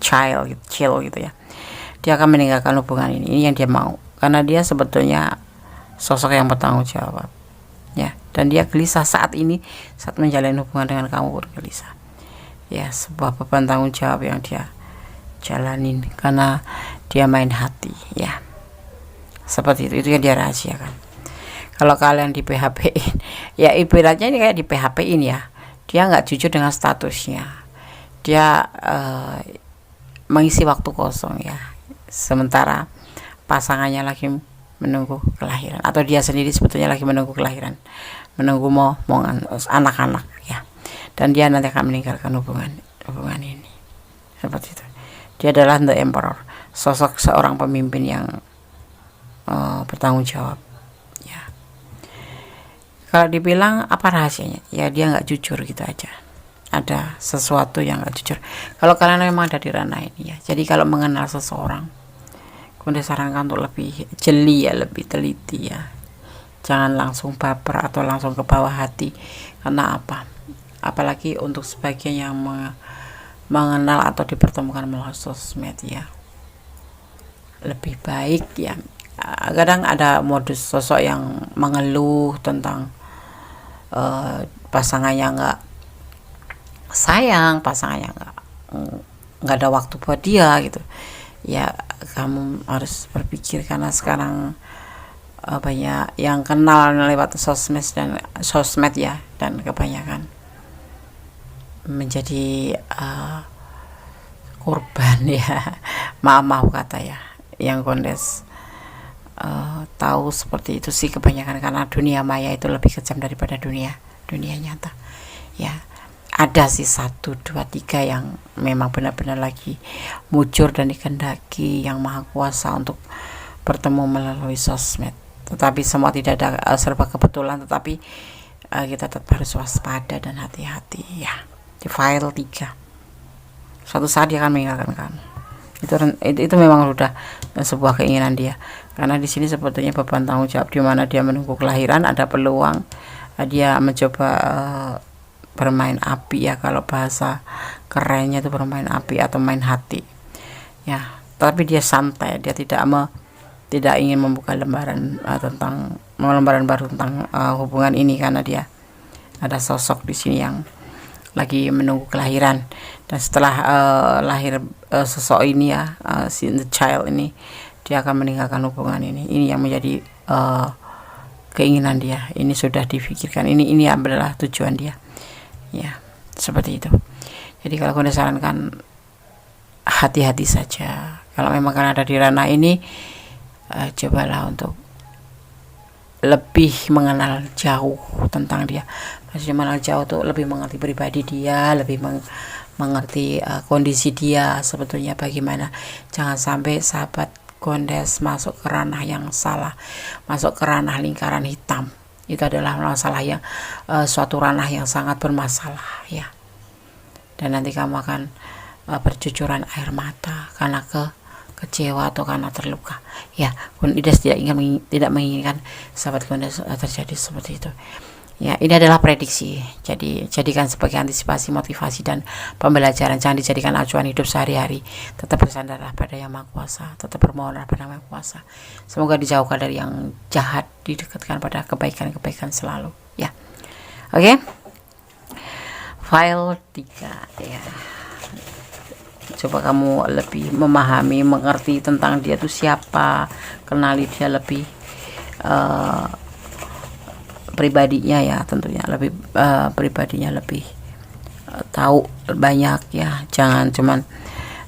chill gitu ya. Dia akan meninggalkan hubungan ini yang dia mau karena dia sebetulnya sosok yang bertanggung jawab ya, dan dia gelisah saat ini saat menjalin hubungan dengan kamu, bergelisah ya, sebuah beban tanggung jawab yang dia jalanin karena dia main hati ya, seperti itu yang dia rahasiakan. Kalau kalian di PHP-in ya, ibaratnya ini kayak di PHP-in ya, dia nggak jujur dengan statusnya, dia mengisi waktu kosong ya, sementara pasangannya lagi menunggu kelahiran, atau dia sendiri sebetulnya lagi menunggu kelahiran, menunggu momongan anak-anak ya, dan dia nanti akan meninggalkan hubungan ini seperti itu. Dia adalah the emperor, sosok seorang pemimpin yang bertanggung jawab ya. Kalau dibilang apa rahasianya ya, dia nggak jujur gitu aja, ada sesuatu yang nggak jujur. Kalau kalian memang ada di ranah ini ya, jadi kalau mengenal seseorang, Bunda sarankan untuk lebih jeli ya, lebih teliti ya, jangan langsung baper atau langsung ke bawah hati. Karena apa, apalagi untuk sebagian yang mengenal atau dipertemukan melalui sosmed ya, lebih baik ya. Kadang ada modus sosok yang mengeluh tentang pasangannya nggak sayang, pasangannya nggak ada waktu buat dia gitu ya. Kamu harus berpikir karena sekarang banyak yang kenal lewat sosmed ya, dan kebanyakan menjadi korban ya, maaf kata ya, yang kondes tahu seperti itu sih kebanyakan, karena dunia maya itu lebih kejam daripada dunia nyata ya. Ada sih 1, 2, 3 yang memang benar-benar lagi muncul dan dikehendaki yang maha kuasa untuk bertemu melalui sosmed, tetapi semua tidak ada serba kebetulan, tetapi kita tetap harus waspada dan hati-hati ya. Di file 3 suatu saat dia akan meninggalkan kamu. Itu memang sudah sebuah keinginan dia, karena di sini sepertinya beban tanggung jawab, di mana dia menunggu kelahiran, ada peluang dia mencoba bermain api ya, kalau bahasa kerennya itu bermain api atau main hati ya. Tapi dia santai, dia tidak ingin membuka lembaran baru tentang hubungan ini, karena dia ada sosok di sini yang lagi menunggu kelahiran. Dan setelah lahir sosok ini ya, the child ini, dia akan meninggalkan hubungan ini yang menjadi keinginan dia. Ini sudah difikirkan, ini adalah tujuan dia ya, seperti itu. Jadi kalau aku sarankan hati-hati saja. Kalau memang kalian ada di ranah ini, cobalah untuk lebih mengenal jauh tentang dia. Maksudnya mengenal jauh tuh lebih mengerti pribadi dia, lebih mengerti kondisi dia sebetulnya bagaimana. Jangan sampai sahabat Gondes masuk ke ranah yang salah, masuk ke ranah lingkaran hitam. Itu adalah masalah yang suatu ranah yang sangat bermasalah ya. Dan nanti kamu akan bercucuran air mata karena kecewa atau karena terluka ya. Gondes tidak menginginkan sahabat Gondes terjadi seperti itu ya. Ini adalah prediksi, jadi jadikan sebagai antisipasi, motivasi, dan pembelajaran. Jangan dijadikan acuan hidup sehari-hari. Tetap bersandarlah pada Yang Maha Kuasa, tetap bermohonlah pada Yang Maha Kuasa. Semoga dijauhkan dari yang jahat, didekatkan pada kebaikan-kebaikan selalu ya. Oke. File 3 ya. Coba kamu lebih memahami, mengerti tentang dia tuh siapa, kenali dia lebih pribadinya ya, tentunya lebih pribadinya lebih tahu banyak ya. Jangan cuman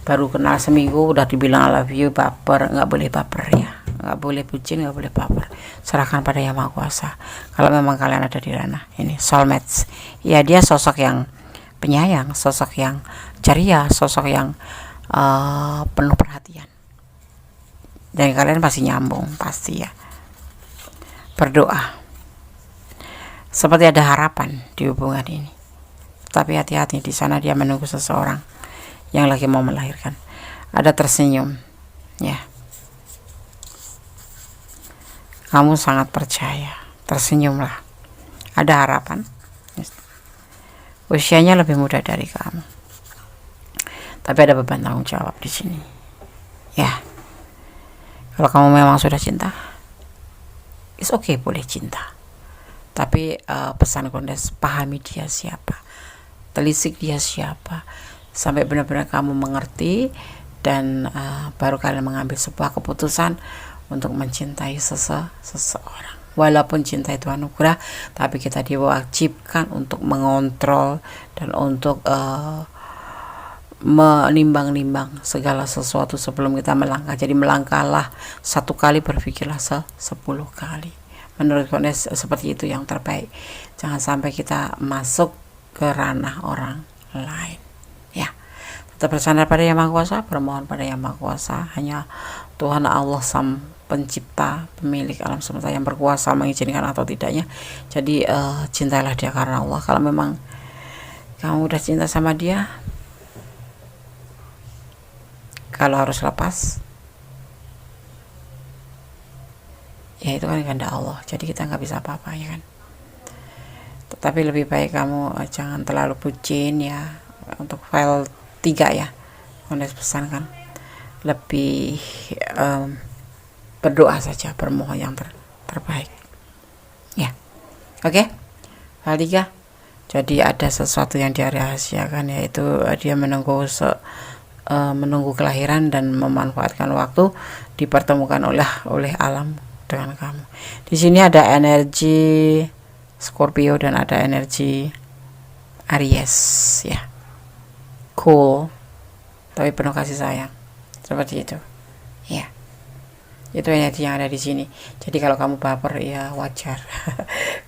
baru kenal seminggu udah dibilang I love you, baper. Nggak boleh baper ya, nggak boleh bucin, nggak boleh baper. Serahkan pada Yang Maha Kuasa. Kalau memang kalian ada di ranah ini soulmates ya, dia sosok yang penyayang, sosok yang ceria, sosok yang penuh perhatian, dan kalian pasti nyambung, pasti ya. Berdoa seperti ada harapan di hubungan ini, tapi hati-hati, di sana dia menunggu seseorang yang lagi mau melahirkan. Ada tersenyum ya, kamu sangat percaya, tersenyumlah, ada harapan. Usianya lebih muda dari kamu, tapi ada beban tanggung jawab di sini ya. Kalau kamu memang sudah cinta, it's okay, boleh cinta, tapi pesan Gondes, pahami dia siapa, telisik dia siapa, sampai benar-benar kamu mengerti, dan baru kalian mengambil sebuah keputusan untuk mencintai seseorang. Walaupun cinta itu anugerah, tapi kita diwajibkan untuk mengontrol dan untuk menimbang-nimbang segala sesuatu sebelum kita melangkah. Jadi melangkahlah 1 kali, berpikirlah 10 kali. Menurut Gondes seperti itu yang terbaik. Jangan sampai kita masuk ke ranah orang lain ya. Tetap bersandar pada Yang Maha Kuasa, bermohon pada Yang Maha Kuasa. Hanya Tuhan Allah Sang Pencipta, pemilik alam semesta, yang berkuasa mengizinkan atau tidaknya. Jadi cintailah dia karena Allah. Kalau memang kamu udah cinta sama dia, kalau harus lepas ya itu kan kehendak Allah, jadi kita nggak bisa apa-apa ya kan. Tetapi lebih baik kamu jangan terlalu bucin ya. Untuk file 3 ya, Gondes pesankan lebih berdoa saja, bermohon yang terbaik ya. Oke. File 3, jadi ada sesuatu yang dia rahasiakan, yaitu dia menunggu kelahiran dan memanfaatkan waktu dipertemukan oleh alam dengan kamu. Di sini ada energi Scorpio dan ada energi Aries ya. Cool, tapi penuh kasih sayang, seperti itu ya. Itu energi yang ada di sini. Jadi kalau kamu baper ya wajar.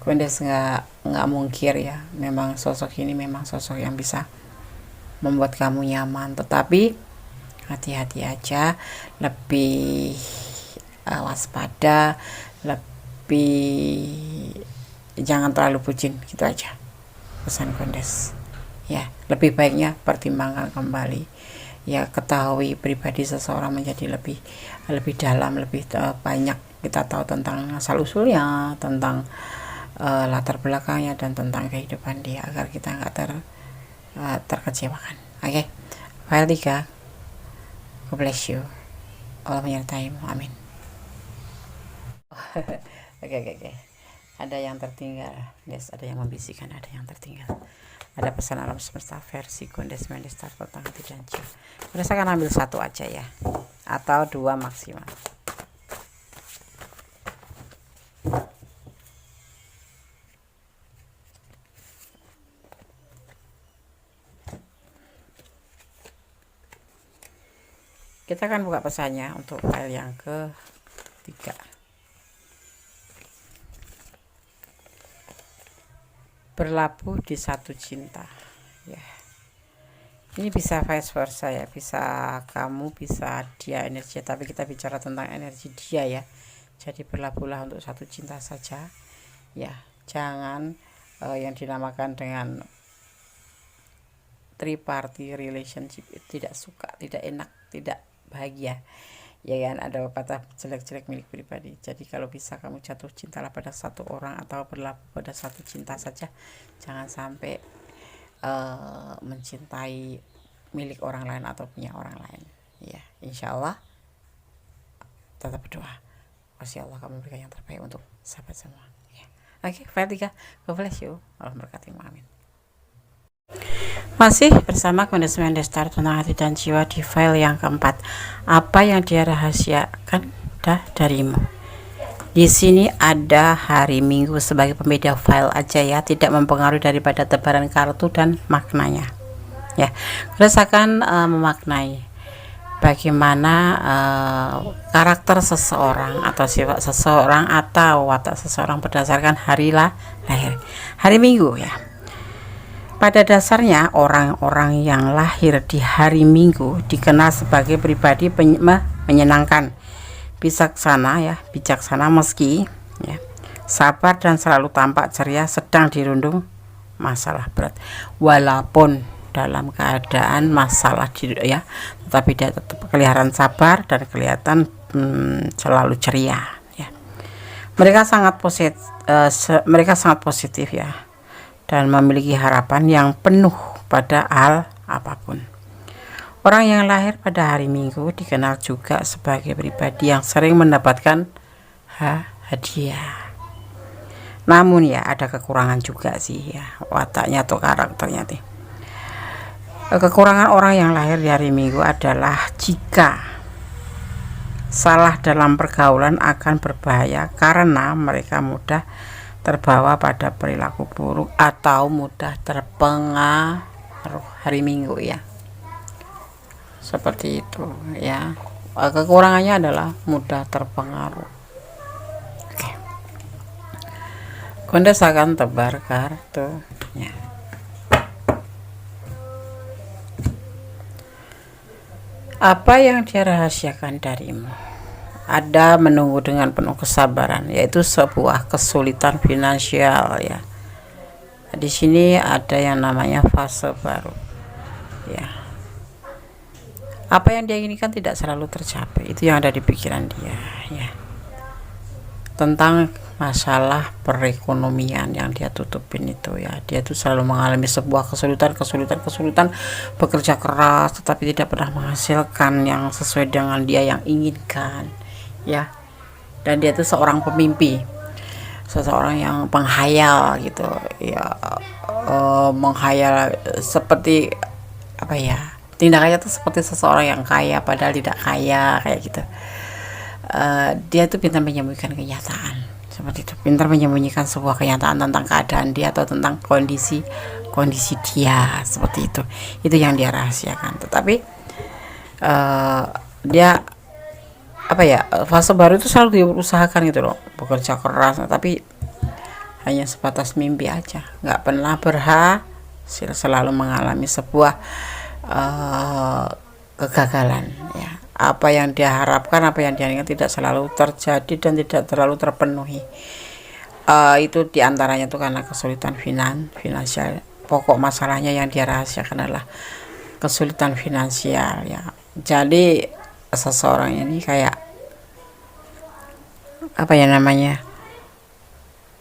Gondes nggak mungkir ya, memang sosok ini memang sosok yang bisa membuat kamu nyaman, tetapi hati-hati aja, lebih waspada, lebih jangan terlalu bucin, gitu aja pesan Gondes ya. Lebih baiknya pertimbangkan kembali ya, ketahui pribadi seseorang menjadi lebih dalam, lebih banyak kita tahu tentang asal usulnya, tentang latar belakangnya, dan tentang kehidupan dia, agar kita nggak terkecewakan. Oke. File 3, God bless you, Allah menyertaimu, amin. Oke. Ada yang tertinggal, guys, ada yang membisikkan, ada yang tertinggal. Ada pesan alam semesta versi Gondes Mendestar tentang hati dan jiwa. Gondes akan ambil 1 aja ya, atau 2 maksimal. Kita akan buka pesannya untuk file yang ke-3. Berlabuh di satu cinta ya. Ini bisa vice versa ya, bisa kamu, bisa dia energi, tapi kita bicara tentang energi dia ya. Jadi berlabuhlah untuk satu cinta saja ya, jangan yang dinamakan dengan triparty relationship. Tidak suka, tidak enak, tidak bahagia ya kan. Ada pepatah jelek-jelek milik pribadi. Jadi kalau bisa kamu jatuh cintalah pada satu orang atau berlabuh pada satu cinta saja, jangan sampai mencintai milik orang lain atau punya orang lain ya. Insya Allah tetap berdoa, masya Allah kamu berikan yang terbaik untuk sahabat semua ya. Oke, file 3, God bless you, Allah berkati, amin. Masih bersama Kondisimen Destar tentang hati dan jiwa di file yang keempat. Apa yang dia rahasiakan darimu? Di sini ada hari Minggu sebagai pembeda file aja ya, tidak mempengaruhi daripada tebaran kartu dan maknanya. Ya, rasakan memaknai bagaimana karakter seseorang atau sifat seseorang atau watak seseorang berdasarkan hari lahir. Hari Minggu ya. Pada dasarnya orang-orang yang lahir di hari Minggu dikenal sebagai pribadi menyenangkan, bijaksana meski ya, sabar dan selalu tampak ceria sedang dirundung masalah berat. Walaupun dalam keadaan masalah ya, tetapi dia tetap kelihatan sabar dan kelihatan selalu ceria ya. Mereka sangat positif ya, dan memiliki harapan yang penuh pada hal apapun. Orang yang lahir pada hari Minggu dikenal juga sebagai pribadi yang sering mendapatkan hadiah. Namun ya ada kekurangan juga sih ya, wataknya atau karakternya nih. Kekurangan orang yang lahir di hari Minggu adalah jika salah dalam pergaulan akan berbahaya karena mereka mudah terbawa pada perilaku buruk atau mudah terpengaruh hari Minggu ya. Seperti itu ya. Kekurangannya adalah mudah terpengaruh. Oke. Kondes akan tebar kartunya. Apa yang dia rahasiakan darimu? Ada menunggu dengan penuh kesabaran, yaitu sebuah kesulitan finansial ya. Di sini ada yang namanya fase baru ya. Apa yang dia inginkan tidak selalu tercapai, itu yang ada di pikiran dia ya. Tentang masalah perekonomian yang dia tutupin itu ya, dia tuh selalu mengalami sebuah kesulitan, bekerja keras tetapi tidak pernah menghasilkan yang sesuai dengan dia yang inginkan ya. Dan dia tuh seorang pemimpi, seseorang yang penghayal gitu ya, menghayal seperti apa ya, tindakannya tuh seperti seseorang yang kaya padahal tidak kaya kayak gitu. Dia tuh pintar menyembunyikan kenyataan seperti itu, pintar menyembunyikan sebuah kenyataan tentang keadaan dia atau tentang kondisi dia seperti itu yang dia rahasiakan. Tetapi dia apa ya, fase baru itu selalu diusahakan gitu loh, bekerja keras tapi hanya sebatas mimpi aja, nggak pernah berhasil, selalu mengalami sebuah kegagalan ya. Apa yang dia harapkan, apa yang dia inginkan tidak selalu terjadi dan tidak terlalu terpenuhi. Itu diantaranya tuh karena kesulitan finansial. Pokok masalahnya yang dia rahasiakan adalah kesulitan finansial ya. Jadi seseorang ini kayak apa ya namanya,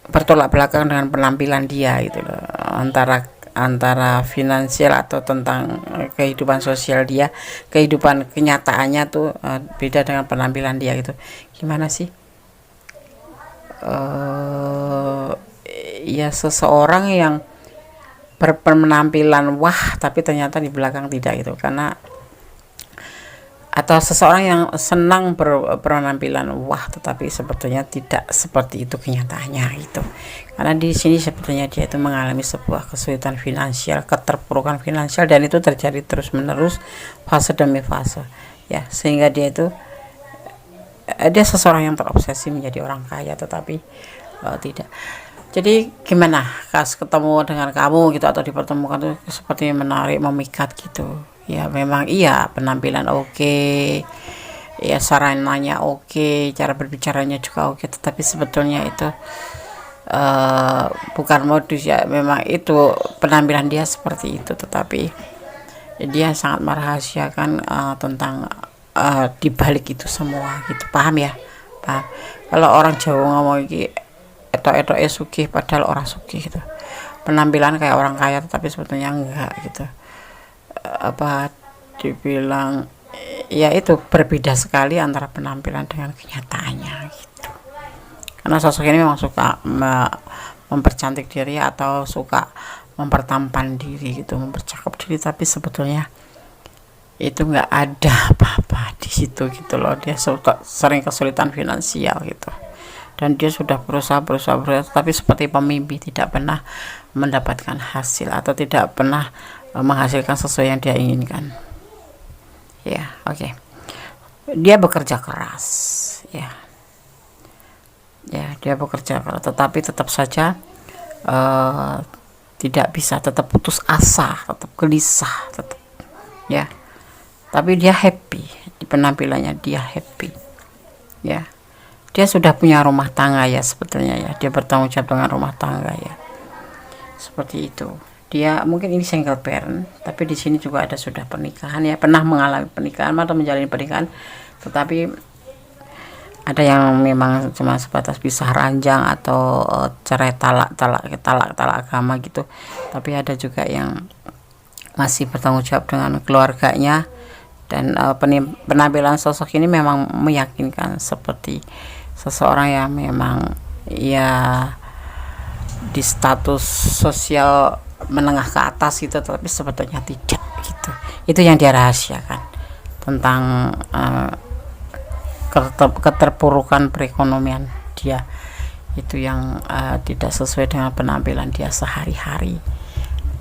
bertolak belakang dengan penampilan dia gitu loh, antara finansial atau tentang kehidupan sosial dia, kehidupan kenyataannya tuh beda dengan penampilan dia gitu. Gimana sih ya, seseorang yang berpenampilan wah tapi ternyata di belakang tidak gitu, karena atau seseorang yang senang berpenampilan wah tetapi sebetulnya tidak seperti itu kenyataannya gitu. Karena di sini sebetulnya dia itu mengalami sebuah kesulitan finansial, keterpurukan finansial, dan itu terjadi terus menerus fase demi fase ya, sehingga dia seseorang yang terobsesi menjadi orang kaya tetapi tidak. Jadi gimana pas ketemu dengan kamu gitu atau dipertemukan tuh seperti menarik, memikat gitu. Ya memang iya, penampilan oke, ya sarananya oke, cara berbicaranya juga oke, tetapi sebetulnya itu bukan modus ya, memang itu penampilan dia seperti itu, tetapi dia sangat merahasiakan tentang di balik itu semua gitu, paham ya, paham. Kalau orang Jawa ngomong iki etok-etok sugih padahal orang sugih gitu, penampilan kayak orang kaya tetapi sebetulnya enggak gitu. Apa dibilang ya, itu berbeda sekali antara penampilan dengan kenyataannya gitu. Karena sosok ini memang suka mempercantik diri atau suka mempertampan diri gitu, mempercakap diri, tapi sebetulnya itu nggak ada apa-apa di situ gitu loh. Dia sering kesulitan finansial gitu, dan dia sudah berusaha, tapi seperti pemimpi tidak pernah mendapatkan hasil atau tidak pernah menghasilkan sesuai yang dia inginkan. Ya, oke. Dia bekerja keras, ya. Ya, dia bekerja keras, tetapi tetap saja tidak bisa, tetap putus asa, tetap gelisah, tetap, ya. Tapi dia happy di penampilannya, dia happy, ya. Dia sudah punya rumah tangga ya sebetulnya ya, dia bertanggung jawab dengan rumah tangga ya, seperti itu. Dia mungkin ini single parent, tapi di sini juga ada sudah pernikahan ya, pernah mengalami pernikahan atau menjalani pernikahan, tetapi ada yang memang cuma sebatas pisah ranjang atau cerai talak agama gitu. Tapi ada juga yang masih bertanggung jawab dengan keluarganya, dan penampilan sosok ini memang meyakinkan seperti seseorang yang memang ya di status sosial menengah ke atas gitu, tapi sebetulnya tidak gitu. Itu yang dia rahasiakan tentang keterpurukan perekonomian dia, itu yang tidak sesuai dengan penampilan dia sehari-hari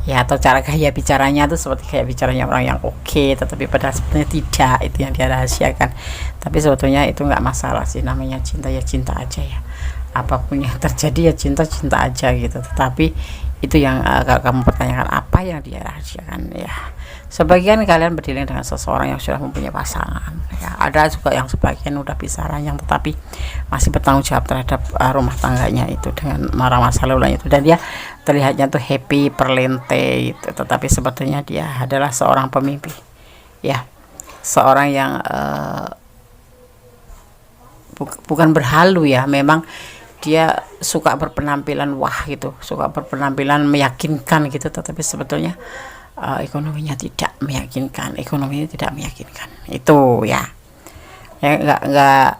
ya, atau cara gaya bicaranya tuh seperti gaya bicaranya orang yang oke, tetapi padahal sebetulnya tidak. Itu yang dia rahasiakan. Tapi sebetulnya itu nggak masalah sih, namanya cinta ya cinta aja ya, apapun yang terjadi ya cinta aja gitu. Tetapi itu yang kamu pertanyakan, apa yang dia rahasiakan ya. Sebagian kalian berdialog dengan seseorang yang sudah mempunyai pasangan ya. Ada juga yang sebagian udah pisah ranjang tetapi masih bertanggung jawab terhadap rumah tangganya itu dengan masa lalunya itu, dan dia terlihatnya tuh happy, perlente gitu. Tetapi sebetulnya dia adalah seorang pemimpi ya, seorang yang bukan berhalu ya, memang dia suka berpenampilan wah gitu, suka berpenampilan meyakinkan gitu, tetapi sebetulnya ekonominya tidak meyakinkan, itu ya. Ya nggak,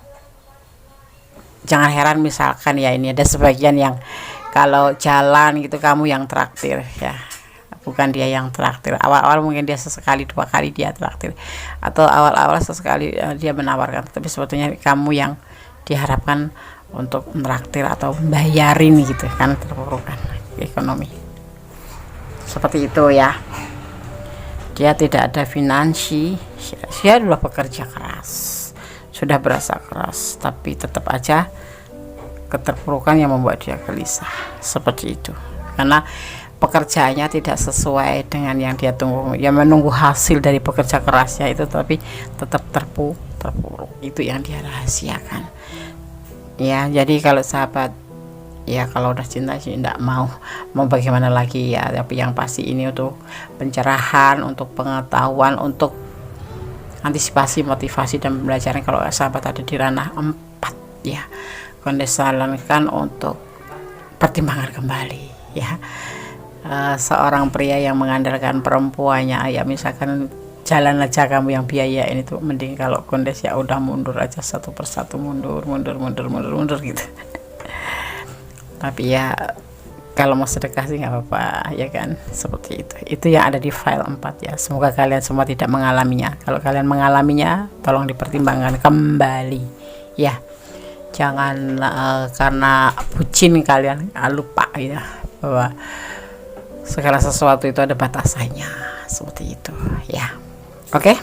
jangan heran misalkan ya, ini ada sebagian yang kalau jalan gitu kamu yang traktir ya, bukan dia yang traktir. Awal-awal mungkin dia sesekali 2 kali dia traktir, atau awal-awal sesekali dia menawarkan, tapi sebetulnya kamu yang diharapkan untuk menraktir atau bayarin gitu kan, terpurukan ekonomi seperti itu ya. Dia tidak ada finansi, dia sudah bekerja keras, sudah berasa keras, tapi tetap aja keterpurukan yang membuat dia gelisah seperti itu, karena pekerjaannya tidak sesuai dengan yang dia tunggu. Dia menunggu hasil dari pekerja kerasnya itu, tapi tetap terpuruk. Itu yang dia rahasiakan ya. Jadi kalau sahabat ya, kalau udah cinta sih enggak mau bagaimana lagi ya, tapi yang pasti ini untuk pencerahan, untuk pengetahuan, untuk antisipasi, motivasi dan pembelajaran. Kalau sahabat ada di ranah 4 ya, Konde sarankan untuk pertimbangkan kembali ya. Seorang pria yang mengandalkan perempuannya ya, misalkan jalan aja kamu yang biayain itu, mending kalau Kondes ya udah mundur aja satu persatu, mundur gitu. Tapi ya kalau mau sedekah sih nggak apa-apa ya kan, seperti itu yang ada di file 4 ya. Semoga kalian semua tidak mengalaminya. Kalau kalian mengalaminya, tolong dipertimbangkan kembali ya. Jangan karena bucin kalian lupa ya bahwa segala sesuatu itu ada batasannya, seperti itu ya. Oke,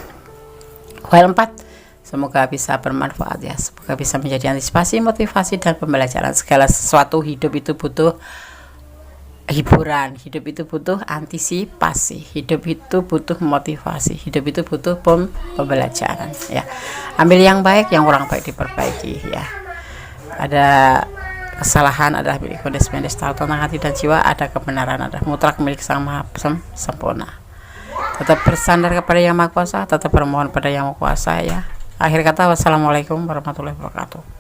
file 4 Semoga bisa bermanfaat ya, semoga bisa menjadi antisipasi, motivasi, dan pembelajaran. Segala sesuatu hidup itu butuh hiburan, hidup itu butuh antisipasi, hidup itu butuh motivasi, hidup itu butuh pembelajaran ya. Ambil yang baik, yang kurang baik diperbaiki ya. Ada kesalahan adalah milik Kodes Mendes tentang hati dan jiwa, ada kebenaran, ada mutlak milik Sang Maha Sempurna. Tetap bersandar kepada Yang Maha Kuasa, tetap bermohon pada Yang Maha Kuasa ya. Akhir kata, wassalamualaikum warahmatullahi wabarakatuh.